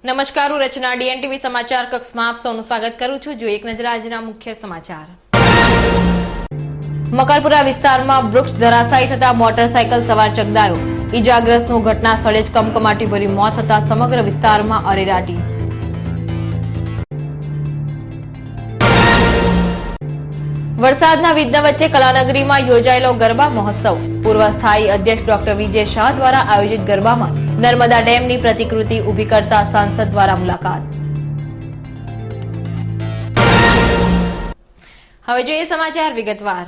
નમસ્કાર, હું રચના ડીએનટીવી સમાચાર કક્ષમાં આપ સૌનું સ્વાગત કરું છું। જો એક નજર આજના મુખ્ય સમાચાર। મકરપુરા વિસ્તારમાં વૃક્ષ ધરાશાયી થતા મોટરસાયકલ સવાર ચગદાયો। ઈજાગ્રસ્તનું ઘટના સ્થળે જ કમકમાટી ભરી મોત થતા સમગ્ર વિસ્તારમાં અરેરાટી। વરસાદના વિઘ્ન વચ્ચે કલાનગરીમાં યોજાયેલો ગરબા મહોત્સવ। પૂર્વ સ્થાયી અધ્યક્ષ ડોક્ટર વિજય શાહ દ્વારા આયોજિત ગરબામાં નર્મદા ડેમની પ્રતિકૃતિ ઊભી કરતા સાંસદ દ્વારા મુલાકાત। હવે જોઈએ સમાચાર વિગતવાર।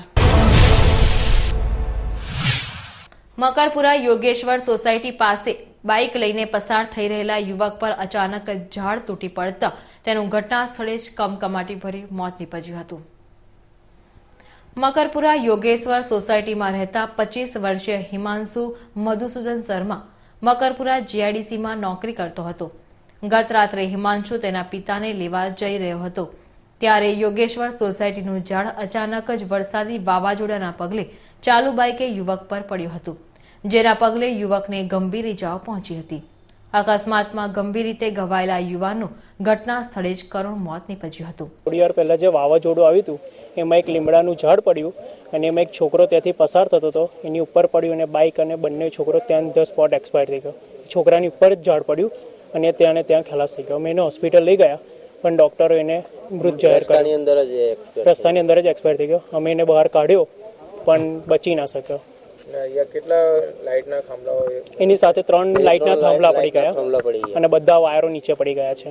મકરપુરા યોગેશ્વર સોસાયટી પાસે બાઇક લઈને પસાર થઈ રહેલા યુવક પર અચાનક ઝાડ તૂટી પડતા તેનું ઘટના સ્થળે જ કમકમાટી ભરી મોત નીપજ્યું હતું। મકરપુરા યોગેશ્વર સોસાયટીમાં રહેતા 25 વર્ષીય હિમાંશુ મધુસૂદન શર્મા મકરપુરા જીઆઈડીસીમાં નોકરી કરતો હતો। ગત રાત્રે હિમાંશુ તેના પિતાને લેવા જઈ રહ્યો હતો ત્યારે યોગેશ્વર સોસાયટીનું ઝાડ અચાનક જ વરસાદી વાવાઝોડાના પગલે ચાલુ બાઇકે યુવક પર પડ્યું હતું, જેના પગલે યુવકને ગંભીર ઇજાઓ પહોંચી હતી। અકસ્માતમાં ગંભીર રીતે ઘવાયેલા યુવાનનું ઘટના સ્થળે જ કરુણ મોત નીપજ્યું હતું। થોડી વાર પહેલા જે વાવાઝોડું આવ્યું હતું એમાં એક લીમડાનું ઝાડ પડ્યું અને એમાં એક છોકરો ત્યાંથી પસાર થતો હતો, એની ઉપર પડ્યું અને બાઇક અને બંને છોકરો ત્યાં ધ સ્પોટ એક્સપાયર થઈ ગયો। છોકરાની ઉપર જ ઝાડ પડ્યું અને ત્યાં ખલાસ થઈ ગયો। અમે એને હોસ્પિટલ લઈ ગયા પણ ડોક્ટરો એને મૃત જાહેર કર્યો। રસ્તાની અંદર જ એક્સપાયર થઈ ગયો। અમે એને બહાર કાઢ્યો પણ બચી ના શક્યો। એની સાથે 3 લાઇટના થાંભલા પડી ગયા અને બધા વાયરો નીચે પડી ગયા છે।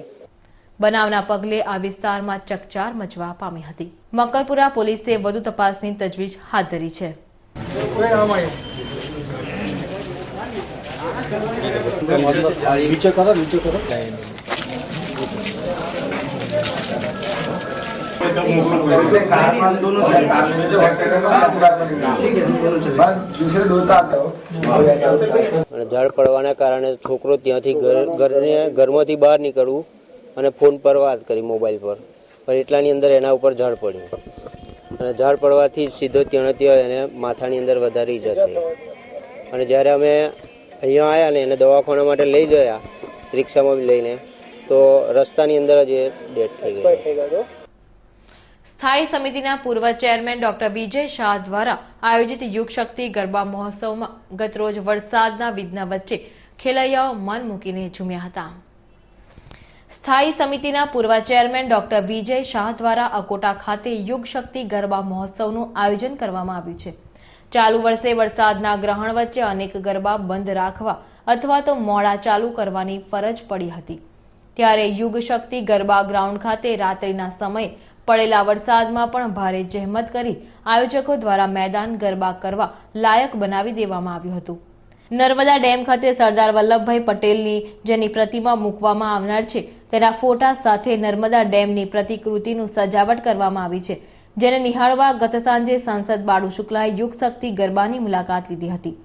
બનાવના પગલે આ વિસ્તારમાં ચકચાર મચવા પામી હતી। મકરપુરા પોલીસે વધુ તપાસની તજવીજ હાથ ધરી છે। ઝાડ પડવાના કારણે છોકરો ત્યાંથી ઘરમાંથી બહાર નીકળવું અને ફોન પર વાત કરી મોબાઈલ પર, પણ એટલાની અંદર એના ઉપર ઝાડ પડ્યું અને ઝાડ પડવાથી સીધો ત્યાં એને માથાની અંદર વધારે ઈજા થઈ અને જ્યારે અમે અહીંયા આવ્યા ને એને દવાખાના માટે લઈ ગયા રિક્ષામાં લઈને તો રસ્તાની અંદર જ એ ડેથ થઈ ગયો। સ્થાયી સમિતિના પૂર્વ ચેરમેન ડોક્ટર વિજય શાહ દ્વારા આયોજિત યુગ શક્તિ ગરબા મહોત્સવમાં ગતરોજ વરસાદના વિઘ્ન વચ્ચે ખેલૈયાઓ મન મૂકીને ઝૂમ્યા હતા। સ્થાયી સમિતિના પૂર્વ ચેરમેન ડોક્ટર વિજય શાહ દ્વારા અકોટા ખાતે યુગ શક્તિ ગરબા મહોત્સવનું આયોજન કરવામાં આવ્યું છે। ચાલુ વર્ષે વરસાદના ગ્રહણ વચ્ચે અનેક ગરબા બંધ રાખવા અથવા તો મોડા ચાલુ કરવાની ફરજ પડી હતી, ત્યારે યુગ શક્તિ ગરબા ગ્રાઉન્ડ ખાતે રાત્રિના સમયે પડેલા વરસાદમાં પણ ભારે જહેમત કરી આયોજકો દ્વારા મેદાન ગરબા કરવા લાયક બનાવી દેવામાં આવ્યું હતું। નર્મદા ડેમ ખાતે સરદાર વલ્લભભાઈ પટેલની જેની પ્રતિમા મૂકવામાં આવનાર છે તેના ફોટા સાથે નર્મદા ડેમની પ્રતિકૃતિનું સજાવટ કરવામાં આવી છે, જેને નિહાળવા ગત સાંજે સાંસદ બાળુ શુક્લાએ યુગ શક્તિ ગરબાની મુલાકાત લીધી હતી।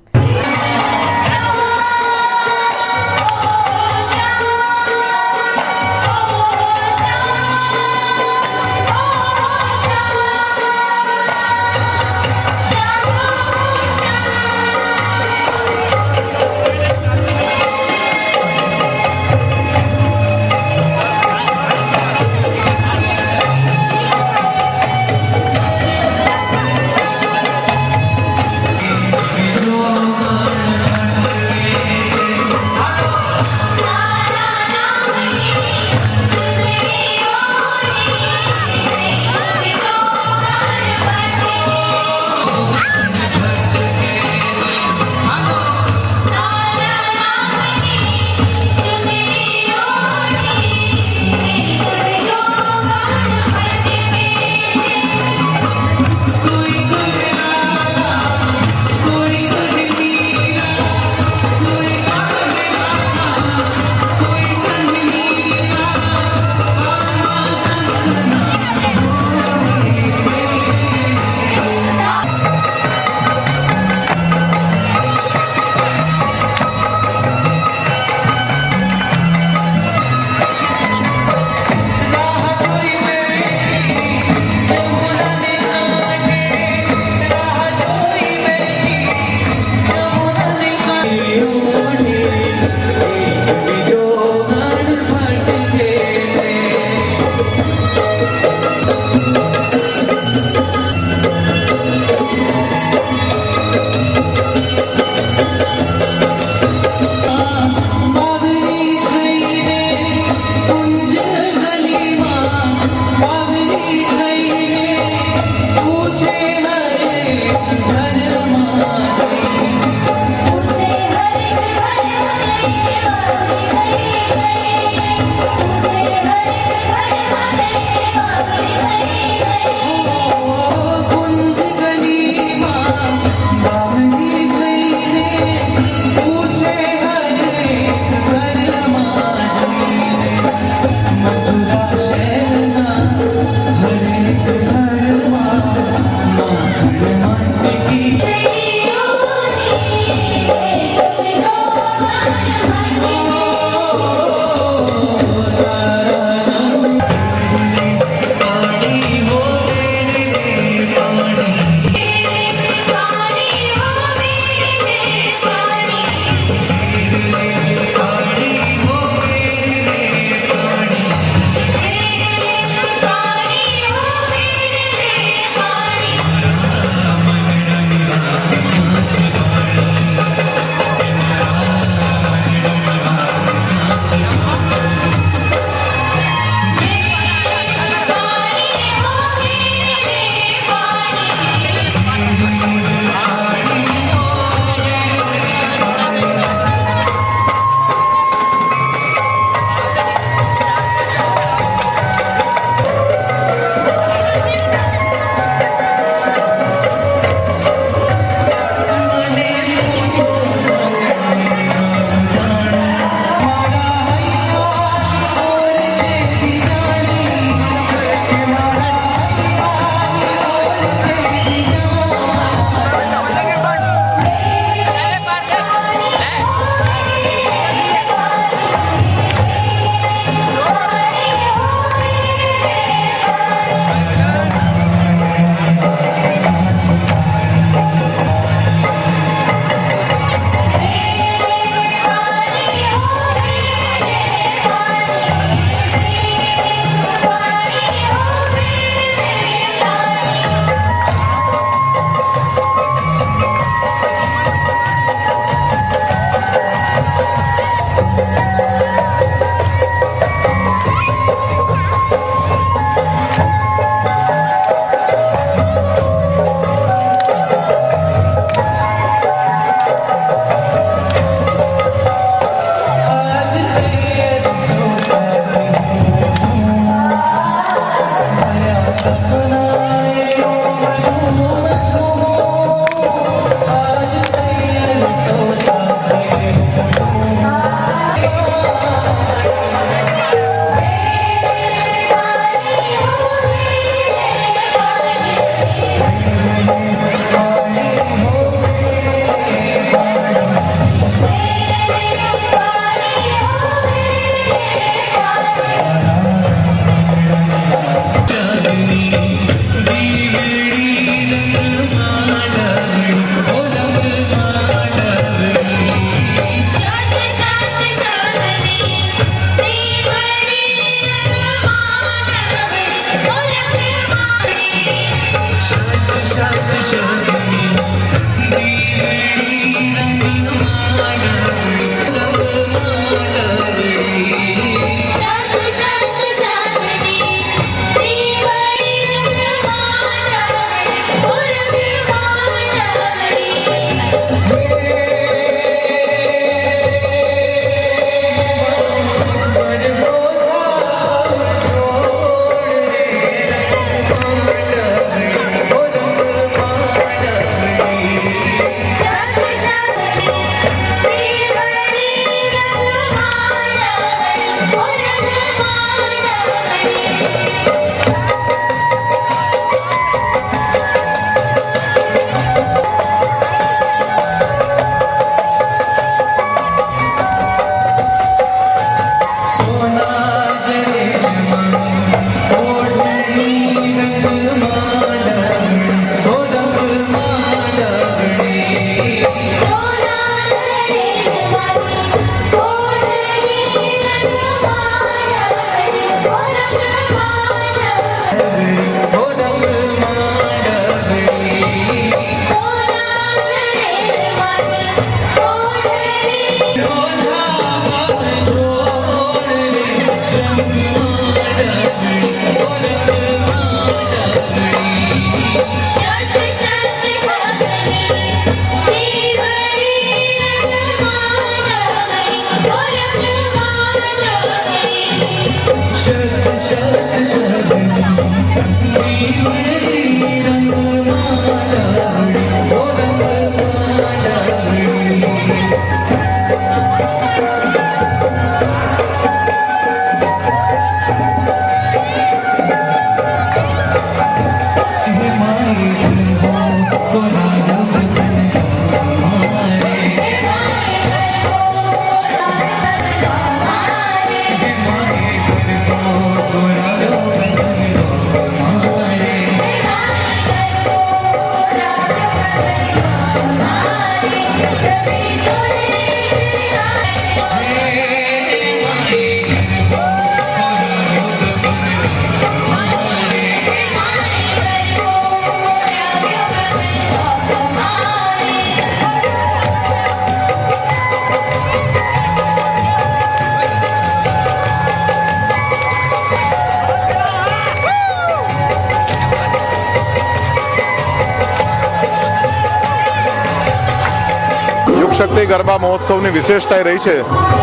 શક્તિ ગરબા મહોત્સવની વિશેષતા એ રહી છે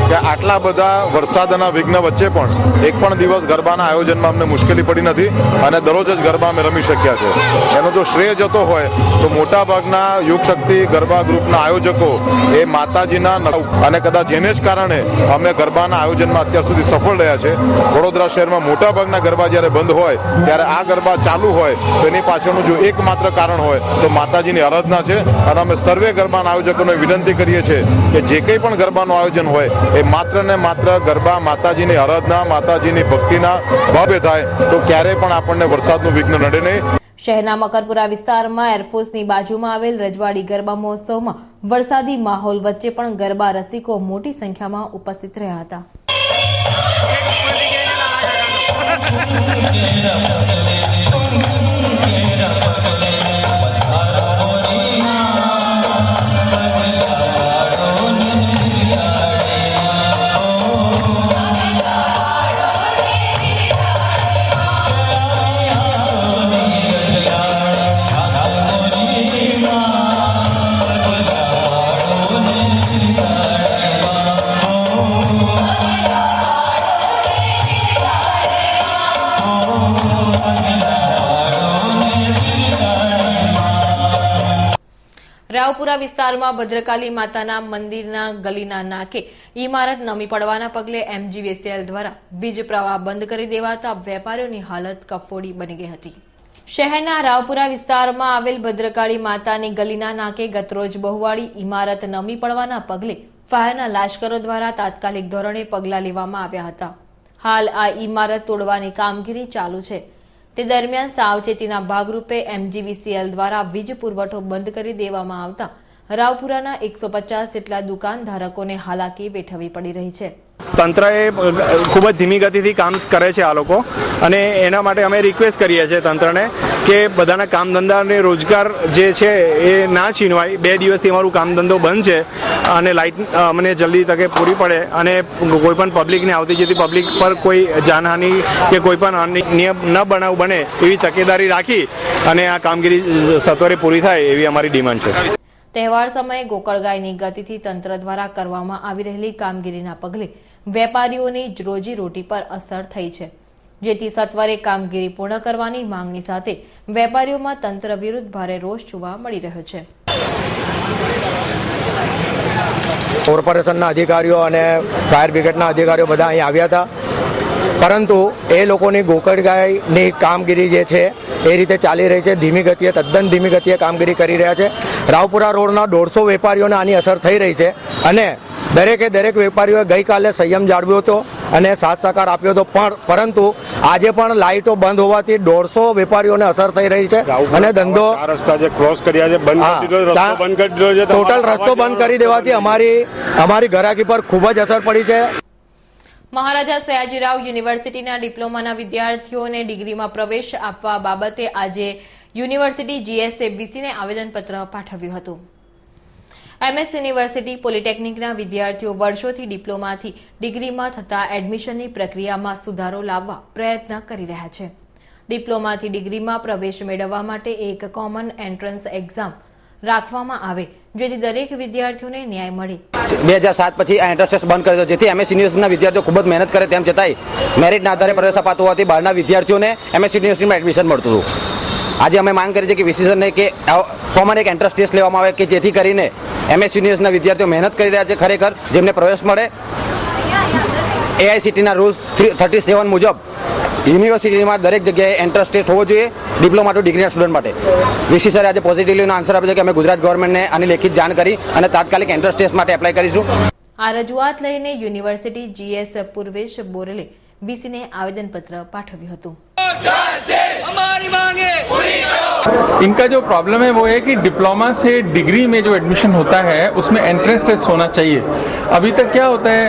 કે આટલા બધા વરસાદના વિઘ્ન વચ્ચે પણ એક પણ દિવસ ગરબાના આયોજનમાં અમને મુશ્કેલી પડી નથી અને દરરોજ જ ગરબા અમે રમી શક્યા છે. એનો જો શ્રેય જતો હોય તો મોટાભાગના યુગ શક્તિ ગરબા ગ્રુપના આયોજકો એ માતાજીના અને કદાચ એને જ કારણે અમે ગરબાના આયોજનમાં અત્યાર સુધી સફળ રહ્યા છે. વડોદરા શહેરમાં મોટાભાગના ગરબા જ્યારે બંધ હોય ત્યારે આ ગરબા ચાલુ હોય તો એની પાછળનું જો એકમાત્ર કારણ હોય તો માતાજીની આરાધના છે. અને અમે સર્વે ગરબાના આયોજકોને વિનંતી કરીએ છીએ કે જે કંઈ પણ ગરબાનું આયોજન હોય એ માત્ર ને માત્ર ગરબા માતાજીની આરાધના માતાજીની ભક્તિના ભાવે થાય તો ક્યારેય પણ આપણને વરસાદનું વિઘ્ન નડે નહીં. શહેરના મકરપુરા વિસ્તારમાં એરફોર્સની બાજુમાં આવેલ રજવાડી ગરબા મહોત્સવમાં વરસાદી માહોલ વચ્ચે પણ ગરબા રસિકો મોટી સંખ્યામાં ઉપસ્થિત રહ્યા હતા. રાવપુરા વિસ્તારમાં ભદ્રકાલી માતાના મંદિરના ગલીના નાકે ઇમારત નમી પડવાના પગલે MGVCL દ્વારા વીજ પ્રવાહ બંધ કરી દેવાતા વેપારીઓની હાલત કફોડી બની ગઈ હતી. શહેરના રાવપુરા વિસ્તારમાં આવેલ ભદ્રકાળી માતાની ગલીના નાકે ગતરોજ બહુવાળી ઇમારત નમી પડવાના પગલે ફાયરના લાશ્કરો દ્વારા તાત્કાલિક ધોરણે પગલાં લેવામાં આવ્યા હતા. હાલ આ ઇમારત તોડવાની કામગીરી ચાલુ છે. તે દરમિયાન સાવચેતીના ભાગરૂપે MGVCL દ્વારા વીજ પુરવઠો બંધ કરી દેવામાં આવતા રાવપુરાના 150 જેટલા દુકાનધારકોને હાલાકી વેઠવી પડી રહી છે. તંત્રએ ખૂબ જ ધીમી ગતિથી કામ કરે છે આ લોકો અને એના માટે અમે રિક્વેસ્ટ કરીએ છીએ તંત્રને કે બધાના કામ ધંધા અને રોજગાર જે છે એ ના છીનવાય. 2 દિવસથી અમારું કામ ધંધો બંધ છે અને લાઇટ અમને જલ્દી તકે પૂરી પડે અને કોઈ પણ પબ્લિકને આવતી જતી પબ્લિક પર કોઈ જાનહાનિ કે કોઈ પણ અનિયમ ન બનાવ બને એવી તકેદારી રાખી અને આ કામગીરી સત્વરે પૂરી થાય એવી અમારી ડિમાન્ડ છે. તહેવાર સમયે ગોકળગાયની ગતિથી તંત્ર દ્વારા કરવામાં આવી રહેલી કામગીરીના પગલે વેપારીઓની રોજીરોટી પર અસર થઈ છે, જેથી સત્વરે કામગીરી પૂર્ણ કરવાની માંગણી સાથે વેપારીઓમાં તંત્ર વિરુદ્ધ ભારે રોષ જોવા મળી રહ્યો છે. કોર્પોરેશનના અધિકારીઓ અને ફાયર બ્રિગેડના અધિકારીઓ બધા અહીં આવ્યા હતા, પરંતુ એ લોકોની ગોકળગાયની કામગીરી જે છે એ રીતે ચાલી રહી છે. ધીમી ગતિએ, તદ્દન ધીમી ગતિએ કામગીરી કરી રહ્યા છે. રાવપુરા રોડના 150 વેપારીઓને આની અસર થઈ રહી છે અને દરેક વેપારીઓએ ગઈકાલે સંયમ જાળવ્યો હતો અને સાથ સહકાર આપ્યો હતો, પરંતુ આજે પણ લાઇટો બંધ હોવાથી 150 વેપારીઓને અસર થઈ રહી છે અને ધંધો ટોટલ રસ્તો બંધ કરી દેવાથી અમારી ગ્રાહકી પર ખૂબ જ અસર પડી છે. મહારાજા સયાજીરાવ યુનિવર્સિટીના ડિપ્લોમાના વિદ્યાર્થીઓને ડિગ્રીમાં પ્રવેશ આપવા બાબતે આજે યુનિવર્સિટી જીએસએ વીસીને આવેદનપત્ર પાઠવ્યું હતું. એમએસ યુનિવર્સિટી પોલિટેકનિકના વિદ્યાર્થીઓ વર્ષોથી ડિપ્લોમાથી ડિગ્રીમાં થતા એડમિશનની પ્રક્રિયામાં સુધારો લાવવા પ્રયત્ન કરી રહ્યા છે. ડિપ્લોમાથી ડિગ્રીમાં પ્રવેશ મેળવવા માટે એક કોમન એન્ટ્રન્સ એક્ઝામ રાખવામાં આવે જેથી દરેક વિદ્યાર્થીઓને ન્યાય મળે. 2007 પછી આ એન્ટ્રન્સ ટેસ્ટ બંધ કર્યો, જેથી એમએસ યુનિવર્સિટીના વિદ્યાર્થીઓ ખૂબ જ મહેનત કરે તેમ છતાંય મેરિટના આધારે પ્રવેશ અપાતો હોવાથી બહારના વિદ્યાર્થીઓને એમએસ યુનિવર્સિટીમાં એડમિશન મળતું હતું. આજે અમે માંગ કરી છે કે વીસીસરને કે કોમન એક એન્ટ્રન્સ ટેસ્ટ લેવામાં આવે કે જેથી કરીને એમએસ યુનિવર્સિટીના વિદ્યાર્થીઓ મહેનત કરી રહ્યા છે ખરેખર જેમને પ્રવેશ મળે. એઆઈસીટીના રૂલ્સ 37 મુજબ યુનિવર્સિટીમાં દરેક જગ્યાએ એન્ટ્રન્સ ટેસ્ટ હોવો જોઈએ ડિપ્લોમા ટુ ડિગ્રીના સ્ટુડન્ટ માટે. વીસી સરે આજે પોઝિટિવલીનો આન્સર આપ્યો છે કે અમે ગુજરાત ગવર્મેન્ટને આની લેખિત જાણ કરી અને તાત્કાલિક એન્ટ્રન્સ ટેસ્ટ માટે એપ્લાય કરીશું. આ રજૂઆત લઈને યુનિવર્સિટી જીએસ પૂર્વેશ બોરલે વીસીને આવેદનપત્ર પાઠવ્યું હતું. इनका जो प्रॉब्लम है वो है कि डिप्लोमा से डिग्री में जो एडमिशन होता है उसमें एंट्रेंस टेस्ट होना चाहिए. अभी तक क्या होता है,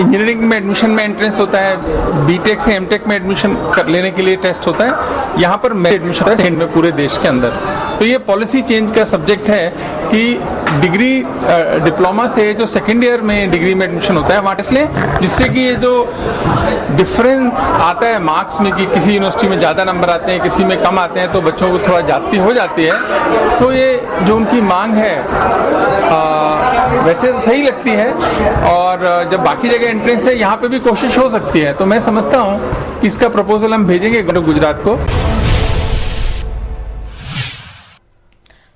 इंजीनियरिंग में एडमिशन में एंट्रेंस होता है, बीटेक से एमटेक में एडमिशन लेने के लिए टेस्ट होता है, यहाँ पर एडमिशन होता है में पूरे देश के अंदर. तो ये पॉलिसी चेंज का सब्जेक्ट है कि डिग्री डिप्लोमा से जो सेकेंड ईयर में डिग्री में एडमिशन होता है वहाँ इसलिए जिससे कि ये जो डिफरेंस आता है मार्क्स में कि किसी यूनिवर्सिटी में ज़्यादा नंबर आते हैं किसी में कम आते हैं तो बच्चों को थोड़ा जाती हो जाती है. तो ये जो उनकी मांग है वैसे तो सही लगती है और जब बाकी जगह एंट्रेंस है यहाँ पे भी कोशिश हो सकती है. तो मैं समझता हूँ कि इसका प्रपोजल हम भेजेंगे गुजरात को.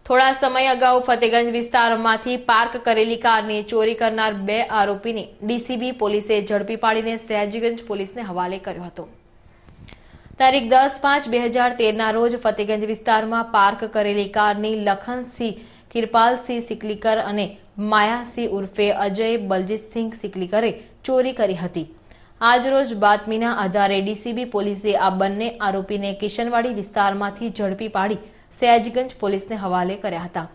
થોડા સમય અગાઉ ફતેગંજ વિસ્તારમાંથી પાર્ક કરેલી કારની ચોરી કરનાર 2 આરોપીને ડીસીબી પોલીસે ઝડપી પાડીને સયાજીગંજ પોલીસને હવાલે કર્યો હતો. તારીખ 10/5/2013ના રોજ ફતેગંજ વિસ્તારમાં પાર્ક કરેલી કારની લખનસિંહ કિરપાલસિંહ સિકલીકર અને માયાસિંહ ઉર્ફે અજય બલજીતસિંહ સિકલીકરે ચોરી કરી હતી. આજરોજ બાતમીના આધારે ડીસીબી પોલીસે આ બંને આરોપીને કિશનવાડી વિસ્તારમાંથી ઝડપી પાડી સયાજીગંજ પોલીસને હવાલે કર્યા હતા.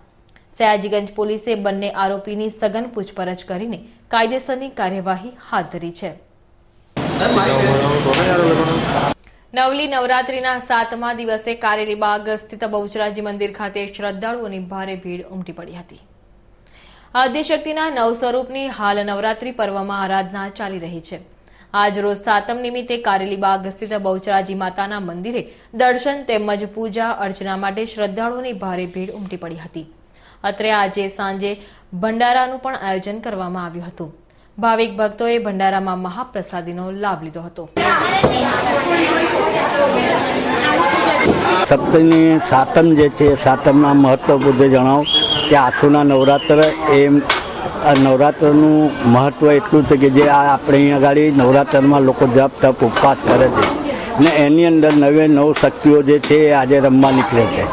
સયાજીગંજ પોલીસે બંને આરોપીની સઘન પૂછપરછ કરીને કાયદેસરની કાર્યવાહી હાથ ધરી છે. નવલી નવરાત્રીના 7મા દિવસે કારેલીબાગ સ્થિત બહુચરાજી મંદિર ખાતે શ્રદ્ધાળુઓની ભારે ભીડ ઉમટી પડી હતી. આદ્યશક્તિના નવ સ્વરૂપની હાલ નવરાત્રી પર્વમાં આરાધના ચાલી રહી છે. આજરોજ 7મ નિમિત્તે કારેલીબાગ સ્થિત બહુચરાજી માતાના મંદિરે દર્શન તેમજ પૂજા અર્ચના માટે શ્રદ્ધાળુઓની ભારે ભીડ ઉમટી પડી હતી. અત્રે આજે સાંજે ભંડારાનું પણ આયોજન કરવામાં આવ્યું હતું. ભાવિક ભક્તોએ ભંડારામાં મહાપ્રસાદીનો લાભ લીધો હતો. સપ્તમીની 7મ જે છે 7મના મહત્વ મુદ્દે જણાવો કે આસુના નવરાત્ર એ નવરાત્રનું મહત્ત્વ એટલું છે કે જે આપણે અહીંયા આગળ નવરાત્રમાં લોકો જપ તપ ઉપવાસ કરે છે ને એની અંદર 9 શક્તિઓ જે છે એ આજે રમવા નીકળે છે.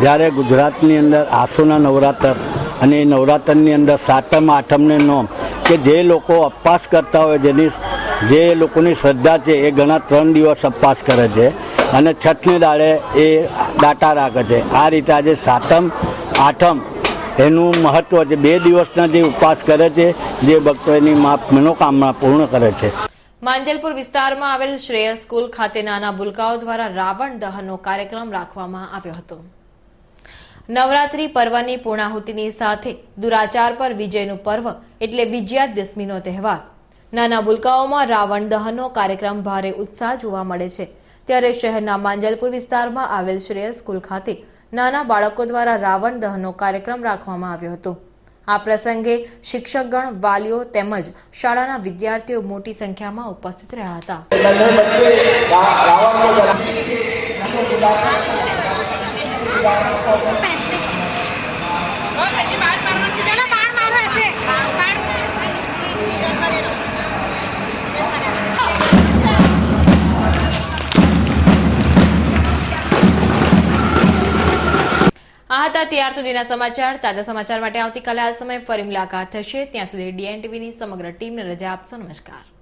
જ્યારે ગુજરાતની અંદર આસુના નવરાત્ર અને એ નવરાત્રની અંદર 7મ 8મને નોમ કે જે લોકો ઉપવાસ કરતા હોય જે લોકોની શ્રદ્ધા છે એ ઘણા 3 દિવસ ઉપવાસ કરે છે અને છઠને દાડે એ દાટા રાખે છે. આ રીતે આજે 7મ 8મ એનું મહત્વ છે. 2 દિવસના જે ઉપવાસ કરે છે જે ભક્તો એની મનોકામના પૂર્ણ કરે છે. માંજલપુર વિસ્તારમાં આવેલ શ્રેયસ સ્કૂલ ખાતે નાના ભૂલકાઓ દ્વારા રાવણ દહનનો કાર્યક્રમ રાખવામાં આવ્યો હતો. નવરાત્રી પર્વની પૂર્ણાહુતિની સાથે દુરાચાર પર વિજયનું પર્વ એટલે વિજયાદશમીનો તહેવાર. નાના ભૂલકાઓમાં રાવણ દહનનો કાર્યક્રમ ભારે ઉત્સાહ જોવા મળે છે. ત્યારે શહેરના માંજલપુર વિસ્તારમાં આવેલ શ્રેયસ સ્કૂલ ખાતે નાના બાળકો દ્વારા રાવણ દહનનો કાર્યક્રમ રાખવામાં આવ્યો હતો. આ પ્રસંગે શિક્ષકગણ, વાલીઓ તેમજ શાળાના વિદ્યાર્થીઓ મોટી સંખ્યામાં ઉપસ્થિત રહ્યા હતા. આ હતા ત્યાર સુધીના સમાચાર. તાજા સમાચાર માટે આવતીકાલે આ સમયે ફરી મુલાકાત થશે. ત્યાં સુધી DN TVની સમગ્ર ટીમને રજા આપશો. નમસ્કાર.